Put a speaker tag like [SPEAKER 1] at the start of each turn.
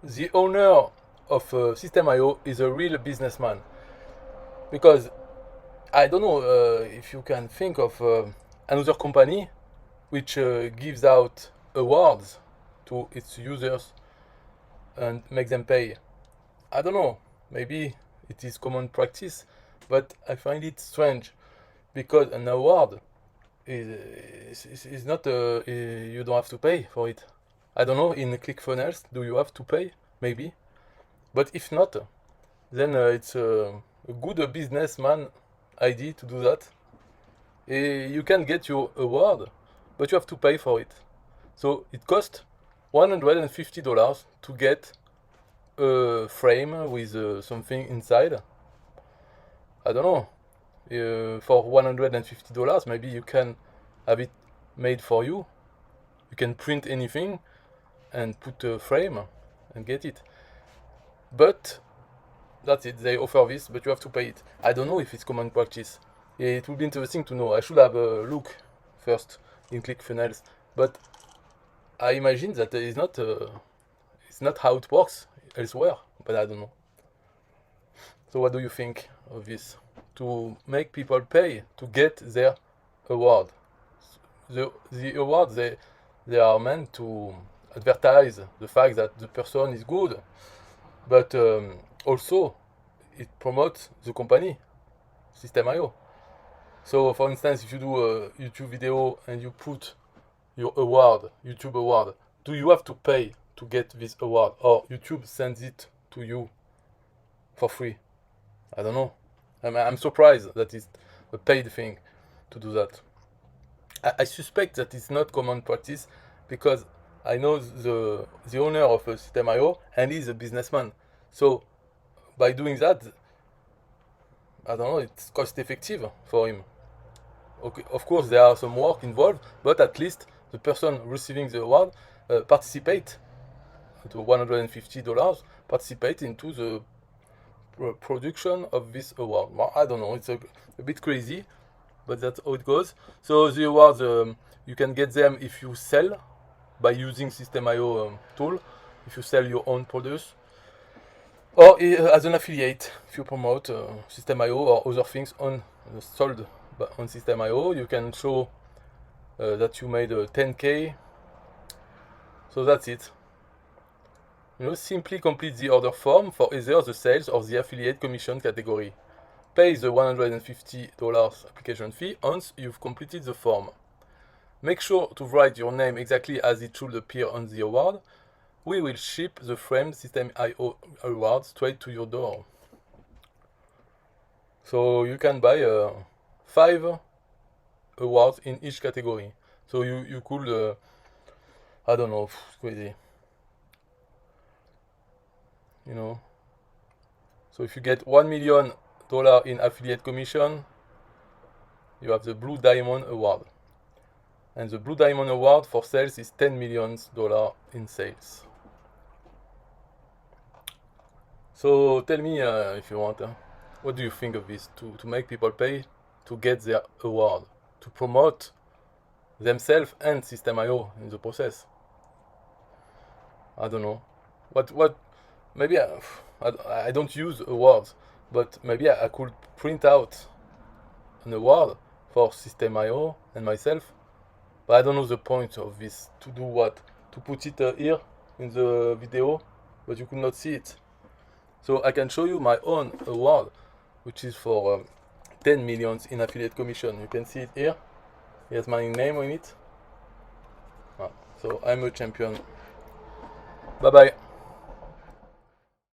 [SPEAKER 1] the owner of SystemeIO is a real businessman, because I don't know if you can think of another company which gives out awards to its users and make them pay. I don't know, maybe it is common practice, but I find it strange because an award is not, you don't have to pay for it. I don't know, in ClickFunnels, do you have to pay? Maybe. But if not, then it's a good businessman idea to do that. You can get your award, but you have to pay for it. So it costs $150 to get a frame with something inside. I don't know. For $150, maybe you can have it made for you. You can print anything and put a frame and get it. But that's it. They offer this, but you have to pay it. I don't know if it's common practice. It would be interesting to know. I should have a look first in ClickFunnels, but I imagine that it's not how it works elsewhere. But I don't know. So what do you think of this? To make people pay to get their award. The awards, they are meant to advertise the fact that the person is good, but also it promotes the company, SystemeIO. So for instance, if you do a YouTube video and you put your award, YouTube award, do you have to pay to get this award, or YouTube sends it to you for free? I don't know. I'm surprised that it's a paid thing to do that. I suspect that it's not common practice because I know the owner of SystemeIO and he's a businessman. So by doing that, I don't know, it's cost effective for him. Okay, of course, there are some work involved, but at least the person receiving the award participate to $150, participate into the production of this award. Well, I don't know, it's a bit crazy, but that's how it goes. So the awards, you can get them if you sell by using SystemeIO tool, if you sell your own products, or as an affiliate, if you promote SystemeIO or other things sold on SystemeIO, you can show that you made 10K. So that's it. Simply complete the order form for either the sales or the affiliate commission category. Pay the $150 application fee once you've completed the form. Make sure to write your name exactly as it should appear on the award. We will ship the framed SystemeIO Award straight to your door. So you can buy 5 awards in each category. So you could, I don't know, it's crazy. So if you get $1 million in affiliate commission, you have the Blue Diamond Award. And the Blue Diamond Award for sales is $10 million in sales. So tell me if you want, what do you think of this? To make people pay to get their award, to promote themselves and SystemeIO in the process. I don't know. What? Maybe I don't use awards, but maybe I could print out an award for SystemeIO and myself. But I don't know the point of this. To do what? To put it here in the video, but you could not see it. So I can show you my own award, which is for 10 million in affiliate commission. You can see it here. Here's my name on it. So I'm a champion. Bye bye.